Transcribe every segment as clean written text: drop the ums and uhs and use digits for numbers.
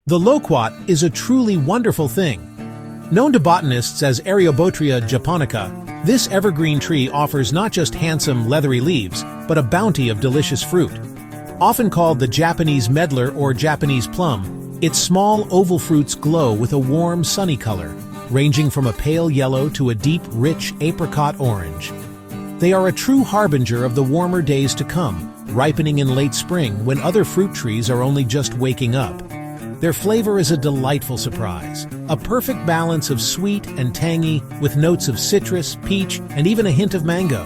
The loquat is a truly wonderful thing. Known to botanists as Areobotria japonica, this evergreen tree offers not just handsome, leathery leaves, but a bounty of delicious fruit. Often called the Japanese medlar or Japanese plum, its small oval fruits glow with a warm, sunny color, ranging from a pale yellow to a deep, rich apricot orange. They are a true harbinger of the warmer days to come, ripening in late spring when other fruit trees are only just waking up. Their flavor is a delightful surprise, a perfect balance of sweet and tangy with notes of citrus, peach, and even a hint of mango.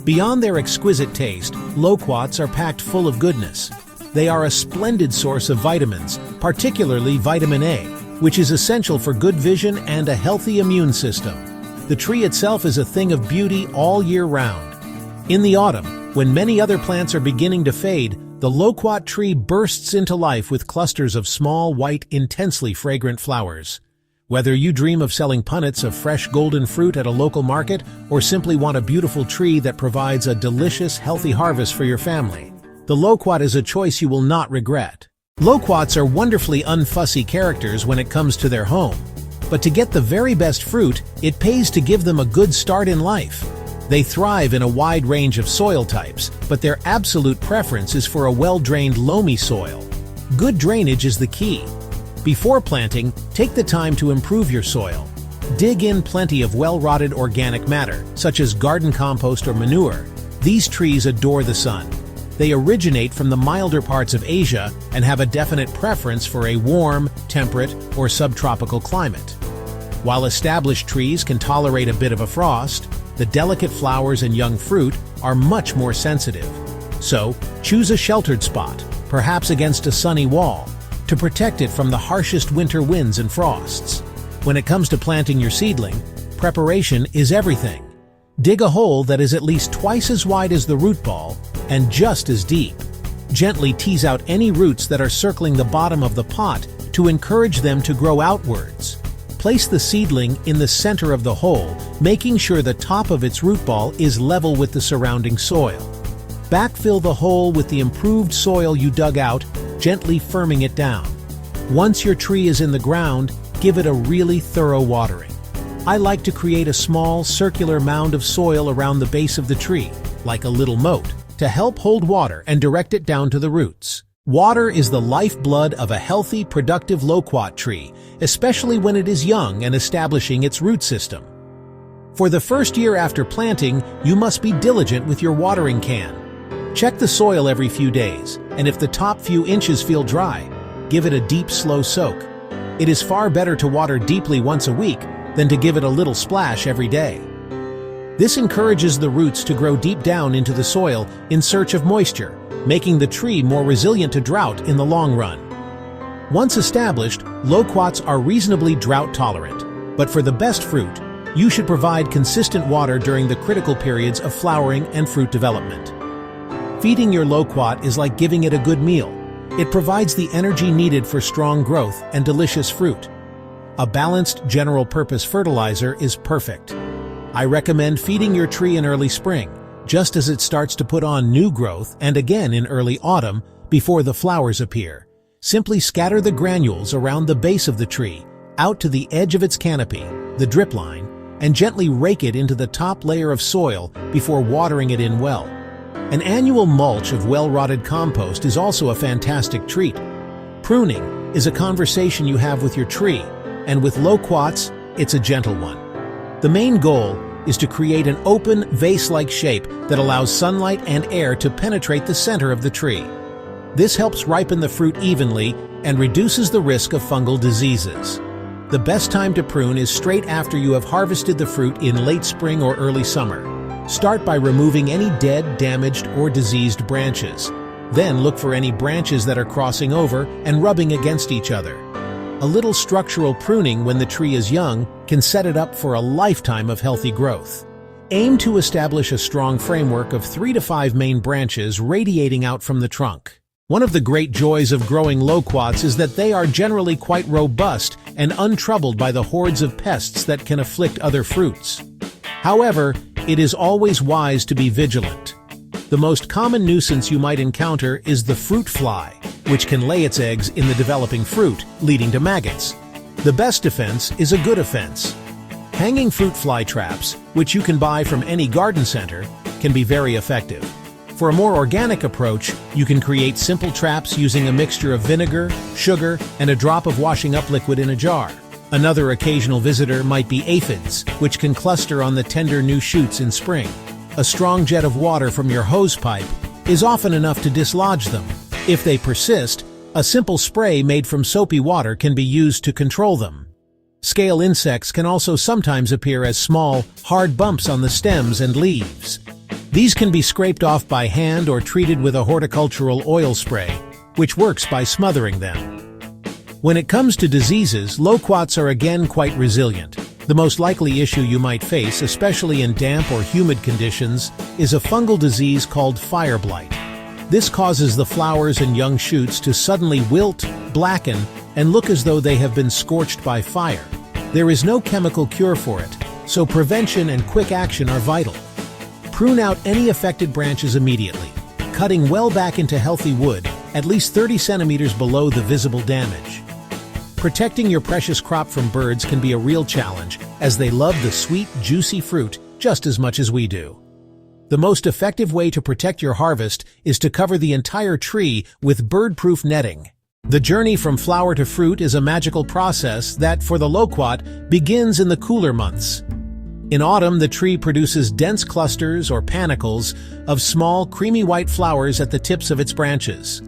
Beyond their exquisite taste, loquats are packed full of goodness. They are a splendid source of vitamins, particularly vitamin A, which is essential for good vision and a healthy immune system. The tree itself is a thing of beauty all year round. In the autumn, when many other plants are beginning to fade, the loquat tree bursts into life with clusters of small, white, intensely fragrant flowers. Whether you dream of selling punnets of fresh golden fruit at a local market or simply want a beautiful tree that provides a delicious, healthy harvest for your family, the loquat is a choice you will not regret. Loquats are wonderfully unfussy characters when it comes to their home. But to get the very best fruit, it pays to give them a good start in life. They thrive in a wide range of soil types, but their absolute preference is for a well-drained loamy soil. Good drainage is the key. Before planting, take the time to improve your soil. Dig in plenty of well-rotted organic matter, such as garden compost or manure. These trees adore the sun. They originate from the milder parts of Asia and have a definite preference for a warm, temperate, or subtropical climate. While established trees can tolerate a bit of a frost, the delicate flowers and young fruit are much more sensitive. So, choose a sheltered spot, perhaps against a sunny wall, to protect it from the harshest winter winds and frosts. When it comes to planting your seedling, preparation is everything. Dig a hole that is at least twice as wide as the root ball and just as deep. Gently tease out any roots that are circling the bottom of the pot to encourage them to grow outwards. Place the seedling in the center of the hole, making sure the top of its root ball is level with the surrounding soil. Backfill the hole with the improved soil you dug out, gently firming it down. Once your tree is in the ground, give it a really thorough watering. I like to create a small, circular mound of soil around the base of the tree, like a little moat, to help hold water and direct it down to the roots. Water is the lifeblood of a healthy, productive loquat tree, especially when it is young and establishing its root system. For the first year after planting, you must be diligent with your watering can. Check the soil every few days, and if the top few inches feel dry, give it a deep, slow soak. It is far better to water deeply once a week than to give it a little splash every day. This encourages the roots to grow deep down into the soil in search of moisture, making the tree more resilient to drought in the long run. Once established, loquats are reasonably drought-tolerant, but for the best fruit, you should provide consistent water during the critical periods of flowering and fruit development. Feeding your loquat is like giving it a good meal. It provides the energy needed for strong growth and delicious fruit. A balanced general-purpose fertilizer is perfect. I recommend feeding your tree in early spring, just as it starts to put on new growth, and again in early autumn before the flowers appear. Simply scatter the granules around the base of the tree, out to the edge of its canopy, the drip line, and gently rake it into the top layer of soil before watering it in well. An annual mulch of well-rotted compost is also a fantastic treat. Pruning is a conversation you have with your tree, and with loquats, it's a gentle one. The main goal is to create an open, vase-like shape that allows sunlight and air to penetrate the center of the tree. This helps ripen the fruit evenly and reduces the risk of fungal diseases. The best time to prune is straight after you have harvested the fruit in late spring or early summer. Start by removing any dead, damaged, or diseased branches. Then look for any branches that are crossing over and rubbing against each other. A little structural pruning when the tree is young can set it up for a lifetime of healthy growth. Aim to establish a strong framework of 3 to 5 main branches radiating out from the trunk. One of the great joys of growing loquats is that they are generally quite robust and untroubled by the hordes of pests that can afflict other fruits. However, it is always wise to be vigilant. The most common nuisance you might encounter is the fruit fly, which can lay its eggs in the developing fruit, leading to maggots. The best defense is a good offense. Hanging fruit fly traps, which you can buy from any garden center, can be very effective. For a more organic approach, you can create simple traps using a mixture of vinegar, sugar, and a drop of washing-up liquid in a jar. Another occasional visitor might be aphids, which can cluster on the tender new shoots in spring. A strong jet of water from your hose pipe is often enough to dislodge them. If they persist, a simple spray made from soapy water can be used to control them. Scale insects can also sometimes appear as small, hard bumps on the stems and leaves. These can be scraped off by hand or treated with a horticultural oil spray, which works by smothering them. When it comes to diseases, loquats are again quite resilient. The most likely issue you might face, especially in damp or humid conditions, is a fungal disease called fire blight. This causes the flowers and young shoots to suddenly wilt, blacken, and look as though they have been scorched by fire. There is no chemical cure for it, so prevention and quick action are vital. Prune out any affected branches immediately, cutting well back into healthy wood, at least 30 centimeters below the visible damage. Protecting your precious crop from birds can be a real challenge, as they love the sweet, juicy fruit just as much as we do. The most effective way to protect your harvest is to cover the entire tree with bird-proof netting. The journey from flower to fruit is a magical process that, for the loquat, begins in the cooler months. In autumn, the tree produces dense clusters or panicles of small, creamy white flowers at the tips of its branches.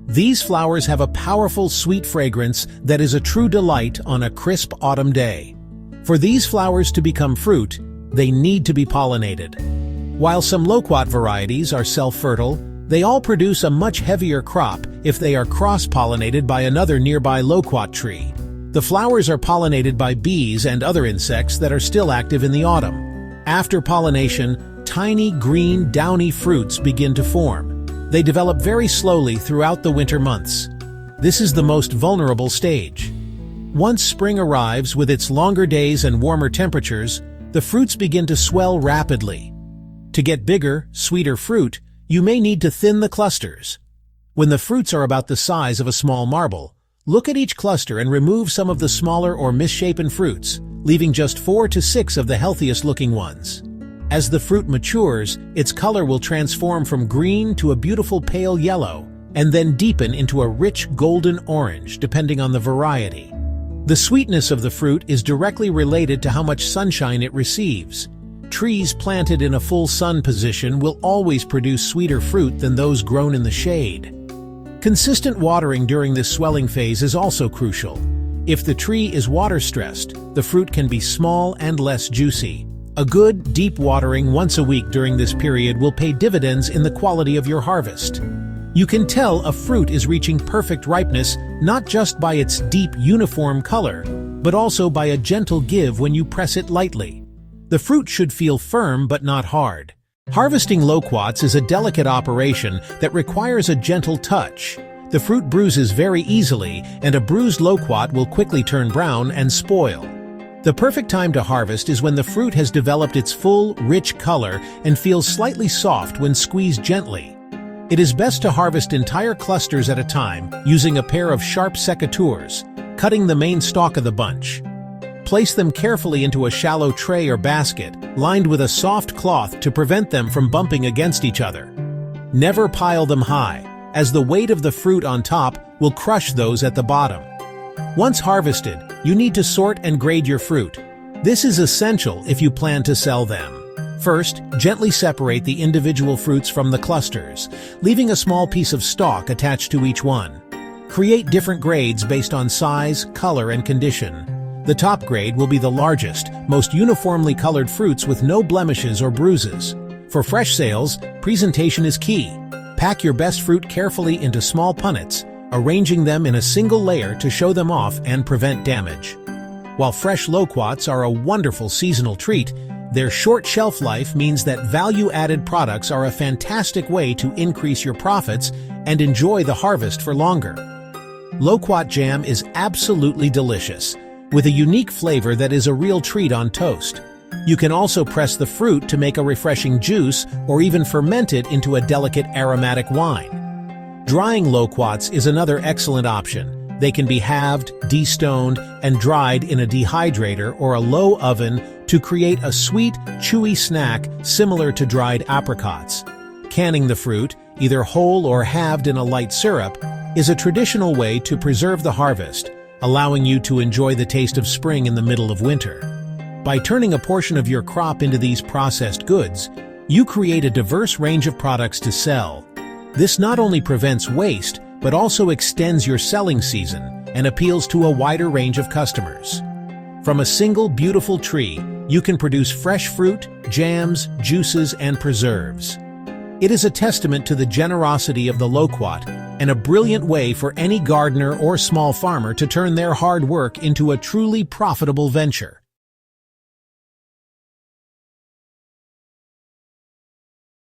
These flowers have a powerful, sweet fragrance that is a true delight on a crisp autumn day. For these flowers to become fruit, they need to be pollinated. While some loquat varieties are self-fertile, they all produce a much heavier crop if they are cross-pollinated by another nearby loquat tree. The flowers are pollinated by bees and other insects that are still active in the autumn. After pollination, tiny, green, downy fruits begin to form. They develop very slowly throughout the winter months. This is the most vulnerable stage. Once spring arrives with its longer days and warmer temperatures, the fruits begin to swell rapidly. To get bigger, sweeter fruit, you may need to thin the clusters. When the fruits are about the size of a small marble, look at each cluster and remove some of the smaller or misshapen fruits, leaving just 4 to 6 of the healthiest-looking ones. As the fruit matures, its color will transform from green to a beautiful pale yellow, and then deepen into a rich golden orange, depending on the variety. The sweetness of the fruit is directly related to how much sunshine it receives. Trees planted in a full sun position will always produce sweeter fruit than those grown in the shade. Consistent watering during this swelling phase is also crucial. If the tree is water-stressed, the fruit can be small and less juicy. A good, deep watering once a week during this period will pay dividends in the quality of your harvest. You can tell a fruit is reaching perfect ripeness not just by its deep, uniform color, but also by a gentle give when you press it lightly. The fruit should feel firm but not hard. Harvesting loquats is a delicate operation that requires a gentle touch. The fruit bruises very easily, and a bruised loquat will quickly turn brown and spoil. The perfect time to harvest is when the fruit has developed its full, rich color and feels slightly soft when squeezed gently. It is best to harvest entire clusters at a time using a pair of sharp secateurs, cutting the main stalk of the bunch. Place them carefully into a shallow tray or basket, lined with a soft cloth to prevent them from bumping against each other. Never pile them high, as the weight of the fruit on top will crush those at the bottom. Once harvested, you need to sort and grade your fruit. This is essential if you plan to sell them. First, gently separate the individual fruits from the clusters, leaving a small piece of stalk attached to each one. Create different grades based on size, color, and condition. The top grade will be the largest, most uniformly colored fruits with no blemishes or bruises. For fresh sales, presentation is key. Pack your best fruit carefully into small punnets, arranging them in a single layer to show them off and prevent damage. While fresh loquats are a wonderful seasonal treat, their short shelf life means that value-added products are a fantastic way to increase your profits and enjoy the harvest for longer. Loquat jam is absolutely delicious, with a unique flavor that is a real treat on toast. You can also press the fruit to make a refreshing juice or even ferment it into a delicate aromatic wine. Drying loquats is another excellent option. They can be halved, destoned, and dried in a dehydrator or a low oven to create a sweet, chewy snack similar to dried apricots. Canning the fruit, either whole or halved in a light syrup, is a traditional way to preserve the harvest, allowing you to enjoy the taste of spring in the middle of winter. By turning a portion of your crop into these processed goods, you create a diverse range of products to sell. This not only prevents waste, but also extends your selling season and appeals to a wider range of customers. From a single beautiful tree, you can produce fresh fruit, jams, juices, and preserves. It is a testament to the generosity of the loquat and a brilliant way for any gardener or small farmer to turn their hard work into a truly profitable venture.